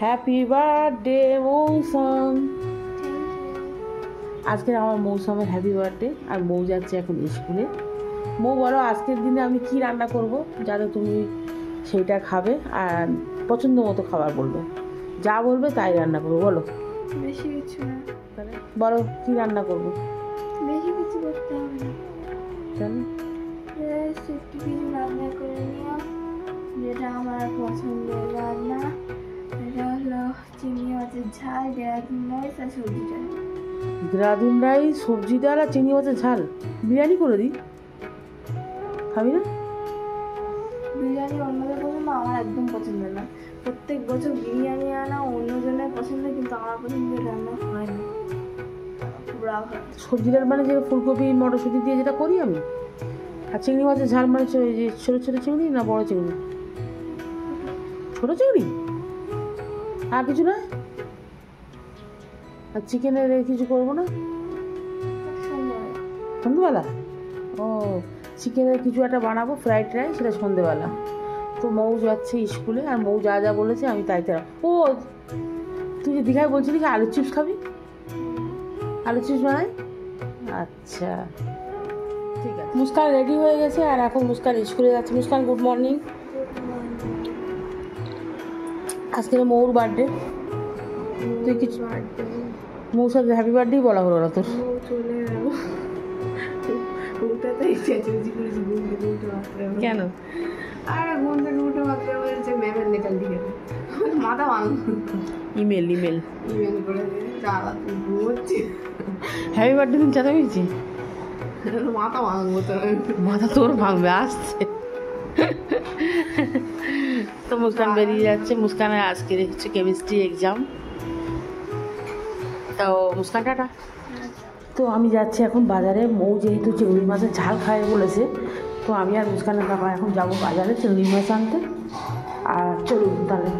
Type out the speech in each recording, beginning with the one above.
Happy birthday মৌসুম। আজকে আমার মৌসুমের হ্যাপি বার্থডে, আর মৌ যাচ্ছে এখন স্কুলে। মৌ বলো আজকের দিনে আমি কি রান্না করব যাতে তুমি সেইটা খাবে, আর পছন্দ মতো খাবার বলবে, যা বলবে তাই রান্না করবো। বলো। বেশি কিছু না। বলো কি রান্না করবো। বেশি কিছু করতে হবে না, তাহলে একটু কিছু রান্না করে নিও, যেটা আমার পছন্দের রান্না। এটা হলো চিংড়ি মাছের ঝাল, দেরাদুন রাইস আর সবজি ডাল। দেরাদুন রাইস, সবজি ডাল আর চিংড়ি মাছের ঝাল। বিরিয়ানি করে দিই, খাবি না? বিরিয়ানি অন্যদের পছন্দ, আমার একদম পছন্দ না। প্রত্যেক বছর বিরিয়ানি আনা অন্যজনের পছন্দ, কিন্তু আমার পছন্দের রান্না হয় না। সবজি ডাল মানে যে ফুলকপি মটরশুঁটি দিয়ে যেটা করি আমি, আর চিংড়ি মাছের ঝাল মানে যে ছোটো ছোটো চিংড়ি না বড় চিংড়ি? ছোটো চিংড়ি, আর কিছু না। আর চিকেনের কিছু করবো না সন্ধ্যেবেলা? ও, চিকেনের কিছু একটা বানাবো, ফ্রাইড রাইস, সেটা সন্ধ্যেবেলা। তো মৌ যাচ্ছে স্কুলে, আর মৌ যা যা বলেছে আমি তাই তাই। ও, তুই যে দীঘায় বলছিলি কি আলুর চিপস খাবি? আলু চিপস বানাই? আচ্ছা ঠিক আছে। মুস্কান রেডি হয়ে গেছে, আর এখন মুস্কান স্কুলে যাচ্ছে। Muskan good morning. আজকে মৌর বার্থডে, তুই কিছু মৌর সাথে হ্যাপি বার্থডেই বলা হলো না তোর? চলে গেল। কেন? আর ঘুম থেকে উঠে মাত্র বলছে ম্যামের লেটার লিখে দে, মাথা ভাঙ। ইমেল করে চালা তুই ঘুমোচ্ছি, হ্যাপি বার্থডে দিন চাঁদা পেয়েছি, মাথা ভাঙবো তোর। মাথা তোর ভাঙবে আসছে। তো মুস্কান বেরিয়ে যাচ্ছে। মুস্কানের আজকে হচ্ছে কেমিস্ট্রি এক্সাম। তো মুস্কান টাটা। তো আমি যাচ্ছি এখন বাজারে। মৌ যেহেতু চিংড়ি মাছের ঝাল খায় বলেছে, তো আমি আর মুস্কানের বাবা এখন যাবো বাজারে চিংড়ি মাছ আনতে। আর চলুন তাহলে।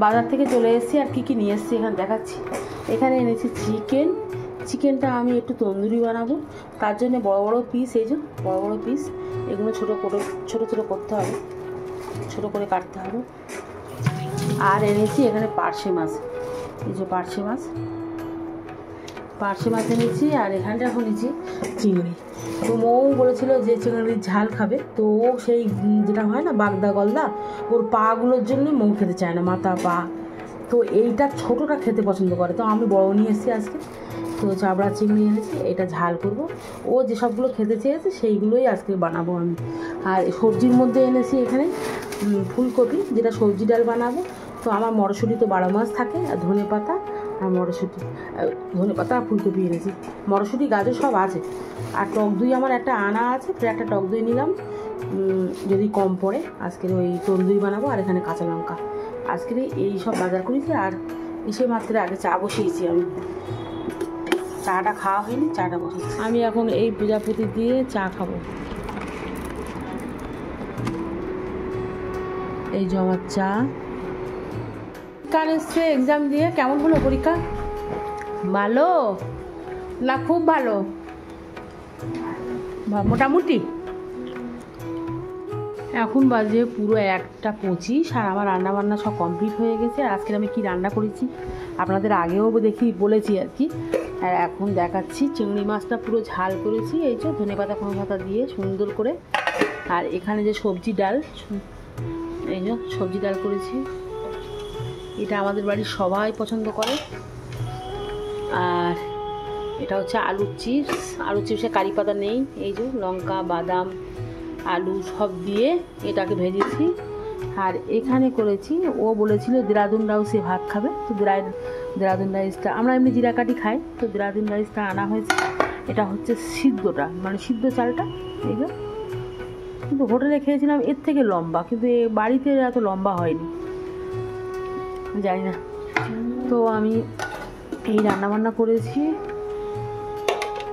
বাজার থেকে চলে এসেছি, আর কী নিয়ে এসেছি এখানে দেখাচ্ছি। এখানে এনেছি চিকেনটা আমি একটু তন্দুরি বানাবো, তার জন্য বড় বড় পিস, এই যে বড় বড় পিস, এগুলো ছোটো করতে হবে, ছোটো করে কাটতে হবে। আর এনেছি এখানে পার্শে মাছ, এই যে পার্শে মাছ এনেছি। আর এখানটা এখন নিচ্ছি চিংড়ি। তো মৌ বলেছিল যে চিংড়ির ঝাল খাবে, তো ও সেই যেটা হয় না বাগদা গলদা, ওর পাগুলোর জন্য মৌ খেতে চায় না, মাথা পা। তো এইটা ছোটোটা খেতে পছন্দ করে, তো আমি বড় নিয়ে এসেছি আজকে। তো চাবড়া চিংড়ি এনেছি, এটা ঝাল করব। ও যে সবগুলো খেতে চেয়েছে সেইগুলোই আজকে বানাবো আমি। আর সবজির মধ্যে এনেছি এখানে ফুলকপি, যেটা সবজি ডাল বানাবো। তো আমার মটরশুঁটি তো 12 মাস থাকে, আর ধনে পাতা আর ফুলকপি এনেছি। মটরশুঁটি গাজর সব আছে। আর টক দই আমার একটা আনা আছে, ফের একটা টক দই নিলাম যদি কম পড়ে। আজকের ওই তন্দুরি বানাবো। আর এখানে কাঁচা লঙ্কা। আজকের এই সব বাজার করেছি। আর এসে মাত্র আগে চা বসিয়েছি আমি, চাটা খাওয়া হয়নি, চাটা বসিয়েছি আমি। এখন এই প্রজাপতি দিয়ে চা খাবো। এই যে আমার চা। কাল এসছে এক্সাম দিয়ে, কেমন হলো পরীক্ষা? ভালো না খুব ভালো? মোটামুটি। এখন বাজে পুরো 1:25, আর আমার রান্নাবান্না সব কমপ্লিট হয়ে গেছে। আর আজকে আমি কি রান্না করেছি আপনাদের আগেও বলেছি আর কি। আর এখন দেখাচ্ছি, চিংড়ি মাছটা পুরো ঝাল করেছি, এই যে ধনেপাতা পাতা দিয়ে সুন্দর করে। আর এখানে যে সবজি ডাল, এই যে সবজি ডাল করেছি, এটা আমাদের বাড়ির সবাই পছন্দ করে। আর এটা হচ্ছে আলুর চিপসে কারি পাতা নেই, এই যে লঙ্কা বাদাম আলু সব দিয়ে এটাকে ভেজেছি। আর এখানে করেছি, ও বলেছিল দেরাদুন রাইসে ভাত খাবে, তো দেরাদুন রাইসটা আমরা এমনি জিরা কাটি খাই, তো দেরাদুন রাইসটা আনা হয়েছে। এটা হচ্ছে সিদ্ধটা, মানে সিদ্ধ চালটা, এই যে। কিন্তু হোটেলে খেয়েছিলাম এর থেকে লম্বা, কিন্তু এ বাড়িতে এত লম্বা হয়নি, জানি না। তো আমি এই রান্নাবান্না করেছি।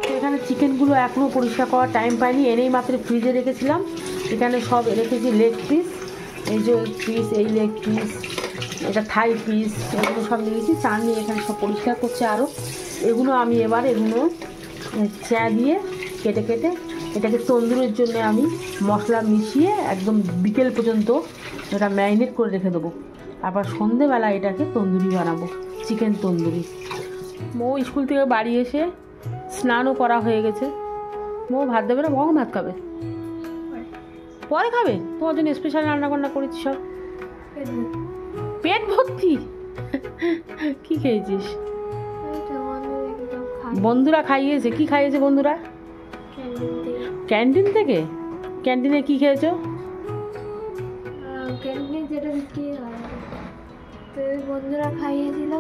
তো এখানে চিকেনগুলো এখনও পরিষ্কার করার টাইম পাইনি, এনেই মাত্র ফ্রিজে রেখেছিলাম। এখানে সব রেখেছি লেগ পিস, এই যে পিস, এই লেগ পিস, এটা থাই পিস, এগুলো সব নিয়েছি। চা নিয়ে এখানে সব পরিষ্কার করছে আরও। এগুলো আমি এবার এগুলো চা দিয়ে কেটে কেটে এটাকে তন্দুরের জন্য আমি মশলা মিশিয়ে একদম বিকেল পর্যন্ত এটা ম্যারিনেট করে রেখে দেবো। আবার সন্ধেবেলা এটাকে তন্দুরি বানাবো, চিকেন তন্দুরি। মৌ স্কুল থেকে বাড়ি এসে স্নানও করা হয়ে গেছে। মৌ ভাত দেবে না, কখন ভাত খাবে? পরে খাবে। তোমার জন্য স্পেশাল রান্না বান্না করেছি সব। পেট ভর্তি? কি খেয়েছিস? বন্ধুরা খাইয়েছে। কি খাইয়েছে বন্ধুরা? ক্যান্টিন থেকে? ক্যান্টিনে কি খেয়েছো? ক্যান্টিনে যেটা বিক্রি হয়, তো বন্ধুরা খাইয়েছিল।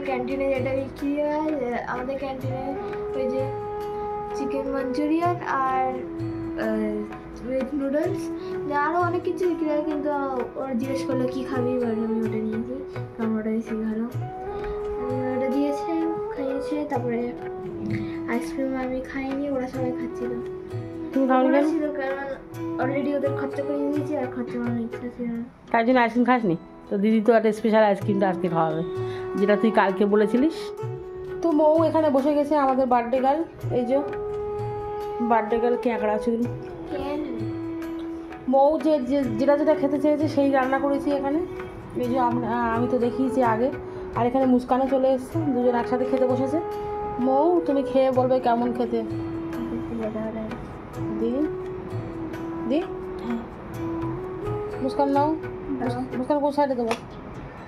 ক্যান্টিনে যেটা বিক্রি হয়, আমাদের ক্যান্টিনে ওই যে চিকেন মাঞ্চুরিয়ান আর ভেজ নুডলস, আরও অনেক কিছু বিক্রি হয়, কিন্তু ওরা জিজ্ঞেস করলো কী খাবি, বলে আমি ওটা নিয়েছি, কারণ ওটা বেশি ভালো। ওটা দিয়েছে, খাইয়েছে। তারপরে আইসক্রিম আমি খাইনি, ওরা সবাই খাচ্ছিল। তুমি খাওনি কেন? ছিল কারণ অলরেডি ওদের খরচা করে দিয়েছি, আর খরচা করার ইচ্ছা ছিল না, তার জন্য আইসক্রিম খাসনি? তো দিদি তো একটা স্পেশাল আইসক্রিমটা আজকে খাওয়াবে, যেটা তুই কালকে বলেছিলিস। তো মৌ এখানে বসে গেছে, আমাদের বার্থডে গার্ল। এই যে বার্থডে গার্ল ক্যাঁকড়া চুল। মৌ যেটা যেটা খেতে চেয়েছে সেই রান্না করেছি এখানে। এই যে আমি তো দেখিয়েছি আগে। আর এখানে মুস্কানও চলে এসছে, দুজন একসাথে খেতে বসেছে। মৌ তুমি খেয়ে বলবে কেমন খেতে। দি দি মুস্কান নাও, মুস্কান কোন সাইডে দেবো?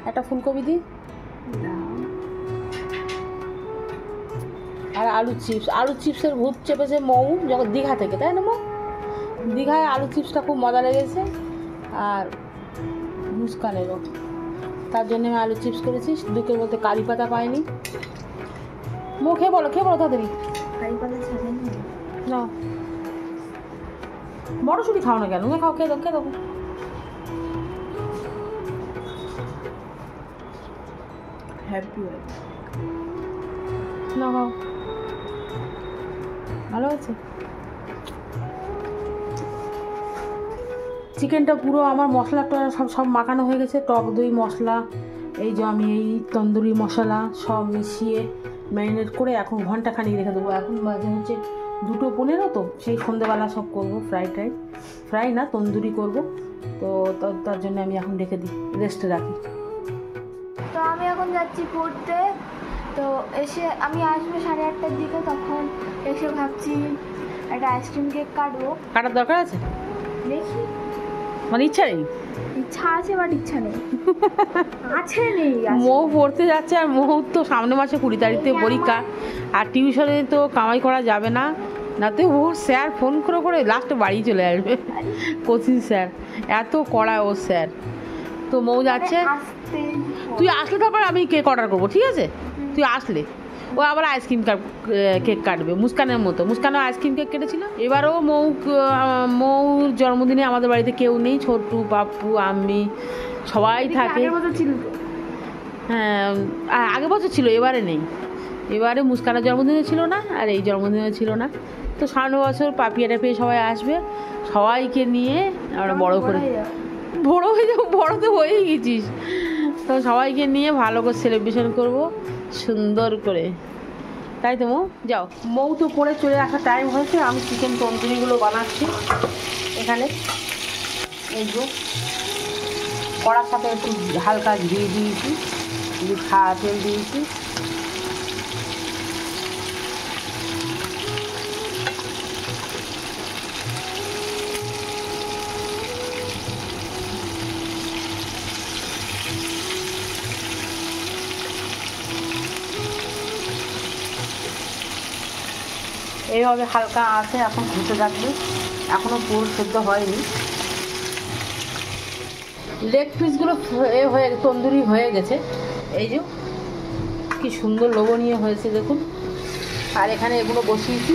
একটা ফুলকপি দি, আর আলু চিপস। আলু চিপসের ভূত চেপেছে মৌ যখন দীঘা থেকে, তাই না মৌ? দীঘায় আলু চিপসটা খুব মজা লেগেছে, আর মুস্কানেরও। তার জন্য আমি আলু চিপস করেছি। দুটোর মধ্যে কারি পাতা পাইনি। মৌ খেয়ে বলো, খেয়ে বলো তাড়াতাড়ি। কারি পাতা ছাড়েন না, মটরশুঁটি খাও না কেন? খাও, খেয়ে দাও, খেয়ে দাও। হ্যাপি না খাও, ভালো আছে। চিকেনটা পুরো আমার মশলাটা সব মাখানো হয়ে গেছে, টক দই মশলা, এই যে আমি এই তন্দুরি মশলা সব মিশিয়ে ম্যারিনেট করে এখন ঘন্টাখানিক রেখে দেবো। এখন বাজে হচ্ছে 2:15, তো সেই সন্ধ্যেবেলা সব করবো। ফ্রাই না, তন্দুরি করব। তো তার জন্য আমি এখন রেখে দিই, রেস্টে রাখি। তো আমি এখন যাচ্ছি পড়তে। তো এসে আমি আসবো 8:30টার দিকে, তখন এসে ভাবছি একটা আইসক্রিম কেক কাটার দরকার আছে, দেখি। মানে ইচ্ছা নেই? ইচ্ছা আছে, বাট ইচ্ছা নেই। আছে নেই। মৌ পড়তে যাচ্ছে, আর মৌ তো সামনে মাসে 20 তারিখে পরীক্ষা, আর টিউশনে তো কামাই করা যাবে না, নাতে ও স্যার ফোন করে লাস্টে বাড়ি চলে আসবে। কোচিং স্যার এত কড়া ও স্যার। তো মৌ যাচ্ছে, তুই আসলে তারপর আমি কেক অর্ডার করবো, ঠিক আছে? তুই আসলে ও আবার আইসক্রিম কেক কাটবে মুস্কানের মতো। মুস্কানও আইসক্রিম কেক কেটেছিল। এবারও মৌর জন্মদিনে আমাদের বাড়িতে কেউ নেই, ছোট্টু, পাপ্পু, আমি সবাই থাকে। হ্যাঁ, আগের বছর ছিল, এবারে নেই। এবারে মুস্কানের জন্মদিনে ছিল না, আর এই জন্মদিনে ছিল না। তো সামনে বছর পাপিয়া টাপিয়ে সবাই আসবে, সবাইকে নিয়ে আমরা বড় করে বড় হয়ে যাবো। বড় তো হয়েই গেছিস। তো সবাইকে নিয়ে ভালো করে সেলিব্রেশন করব, সুন্দর করে, তাই তো মৌ? যাও, মৌ তো পরে চলে আসার টাইম হয়েছে। আমি চিকেন তন্দুরিগুলো বানাচ্ছি এখানে। এই যে কড়ার সাথে একটু হালকা ঘি দিয়েছি, একটু খাওয়া তেল দিয়েছি। এইভাবে হালকা আছে, এখন ঘুরতে থাকবে। এখনও পুরো সেদ্ধ হয়নি। লেগ পিসগুলো হয়ে তন্দুরি হয়ে গেছে, এই যে কি সুন্দর লোভনীয় হয়েছে দেখুন। আর এখানে এগুলো বসিয়েছি,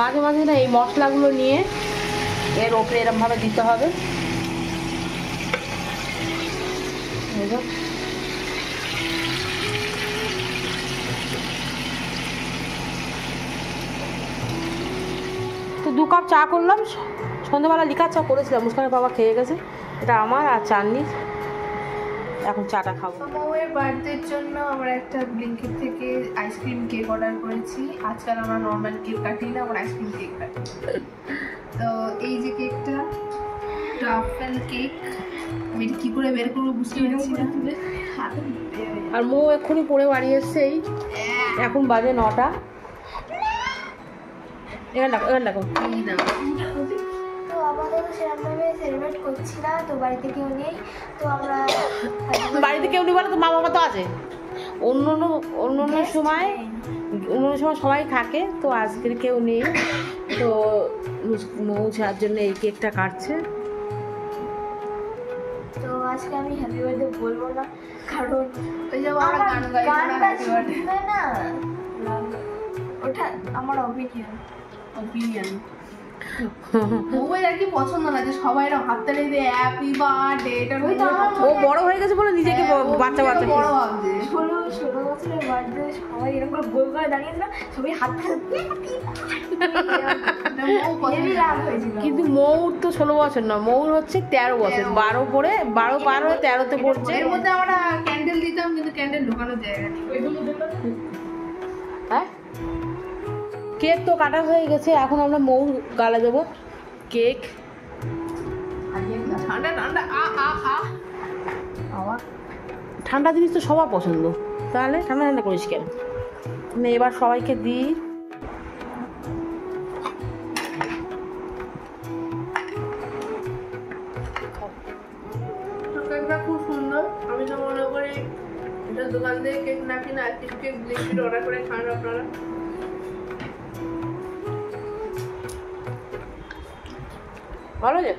মাঝে মাঝে না এই মশলাগুলো নিয়ে এর ওপরে এরমভাবে দিতে হবে। তো 2 কাপ চা করলাম, সন্ধ্যাবেলা লিকার চা করেছিলাম, মুস্কানের বাবা খেয়ে গেছে, এটা আমার আর চাননি। এখন চাটা খাবো। মৌয়ের বার্থডের জন্য আমরা একটা ব্লিঙ্কিট থেকে আইসক্রিম কেক অর্ডার করেছি। আজকাল আমরা নর্মাল কেক কাটি না, আমরা আইসক্রিম কেক কাটি। তো এই যে কেকটা ট্রাফেল কেক, আমি কি করে বের করবো বুঝতে পারছি না। আর মৌ এক্ষুনি পরে বাড়ি এসছে, এই এখন বাজে 9টা। এখানে দেখো তো আমাদের সেরকমভাবে সেলিব্রেট করছি না, তো বাড়িতে কেউ নেই, তো আমরা বাড়িতে কেউ নেই বলে তো মা বাবা তো আছে। অন্য সময় সবাই থাকে, তো আজকের কেউ নেই, তো মৌ যার জন্য এই কেকটা কাটছে। তো আজকে আমি হ্যাপি বার্থডে বলবো না, কারণ ওই যে আমরা গানটা শুনবে না, ওটা আমার অপিনিয়ন। ওই আর কি পছন্দ না যে সবাই এরকম হাত তালি দিয়ে হ্যাপি বার্থডে, এটা ও বড় হয়ে গেছে বলে নিজেকে বাচ্চা বাচ্চা বড় ভাবছে। 16 বছরের বার্থডে সবাই এরকম করে গোল করে দাঁড়িয়েছিল, সবাই হাত তালি কিন্তু মৌর তো 16 বছর না, মৌর হচ্ছে 13 বছর, 12 পার হয়ে 13তে পড়ছে। এর মধ্যে আমরা ক্যান্ডেল দিতাম, কিন্তু ক্যান্ডেল ঢোকানোর জায়গা নেই। হ্যাঁ, কেক তো কাটা হয়ে গেছে, এখন আমরা মৌ গালে দেবো কেক। ঠান্ডা ঠান্ডা ঠান্ডা জিনিস তো সবার পছন্দ, তাহলে ঠান্ডা ঠান্ডা করিস কেন? এবার সবাইকে দিই। কেকটা খুব সুন্দর। আমি তো মনে করি এটা দোকান থেকে কেক না কিনে আইসক্রিম কেক ব্লিঙ্কিট অর্ডার করে খান আপনারা। ভালো যে।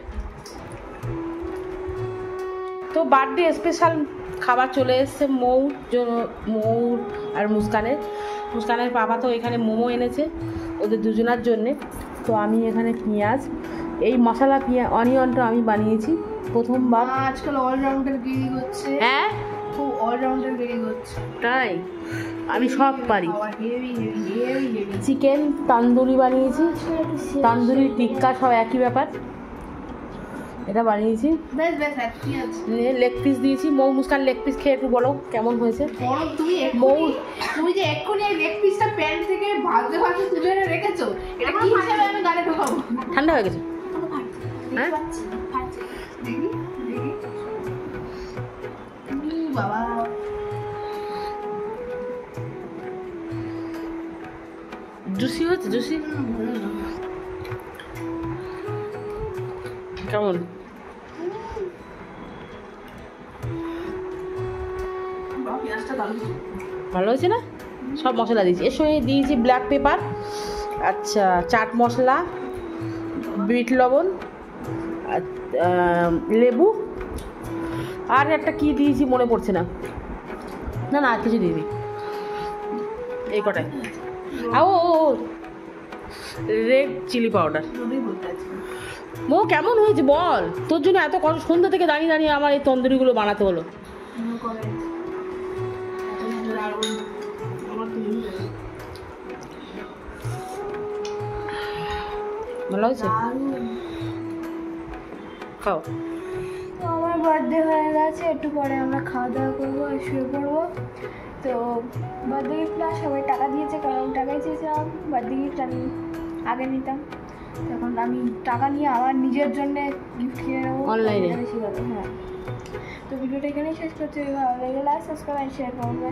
তো বার্থডে স্পেশাল খাবার চলে এসছে মৌর আর মুস্কানের বাবা তো এখানে মোমো এনেছে ওদের দুজনার জন্যে। তো আমি এখানে পেঁয়াজ, এই মশলা অনিয়নটা আমি বানিয়েছি প্রথমবার। আজকাল অলরাউন্ডার গিরি করছে। হ্যাঁ, খুব অলরাউন্ডার গিরি করছে। তাই আমি সব পারি। হেভি চিকেন তান্দুরি বানিয়েছি, তান্দুরি টিক্কা সব একই ব্যাপার, এটা বানিয়েছি। বেশ হ্যাপি আছে। লেগ পিস দিয়েছি, মুস্কান লেগ পিস খেয়ে একটু বলো কেমন হয়েছে। তুমি যে এক্ষুনি এই লেগ পিসটা প্যান থেকে ভাজতে তুলে এনে রেখেছো, এটা কি হিসাবে আমি গালে ঢোকাবো? ঠান্ডা হয়ে গেছে। হ্যাঁ দেখি বাবা, জুসি হচ্ছে, জুসি কেমন? ভালো হয়েছে না? সব মশলা দিয়েছি, এর সঙ্গে দিয়েছি ব্ল্যাক পেপার, আচ্ছা চাট মশলা, বিট লবণ, লেবু, আর একটা কি দিয়েছি মনে পড়ছে না, না আর কিছু দিইনি, এই কটাই। ও রেড চিলি পাউডার। মো কেমন হয়েছে বল? তোর জন্য এত কষ্ট, সন্ধ্যা থেকে দাঁড়িয়ে দাঁড়িয়ে আমার এই তন্দুরিগুলো বানাতে হলো। ভালো হয়েছে, খাও। তো আমার বার্থডে হয়ে গেছে, একটু পরে আমরা খাওয়া দাওয়া করবো আর শুয়ে পড়বো। তো বার্থডে গিফট না সবাই টাকা দিয়েছে, কারণ টাকাই চেয়েছিলাম, বার্থডে গিফট আমি আগে নিতাম, তখন আমি টাকা নিয়ে আমার নিজের জন্য গিফট কিনে নেবো অনলাইনে। হ্যাঁ, তো ভিডিওটা এখানেই শেষ করছি। ভালো লেগে লাইক সাবস্ক্রাইব শেয়ার করবে।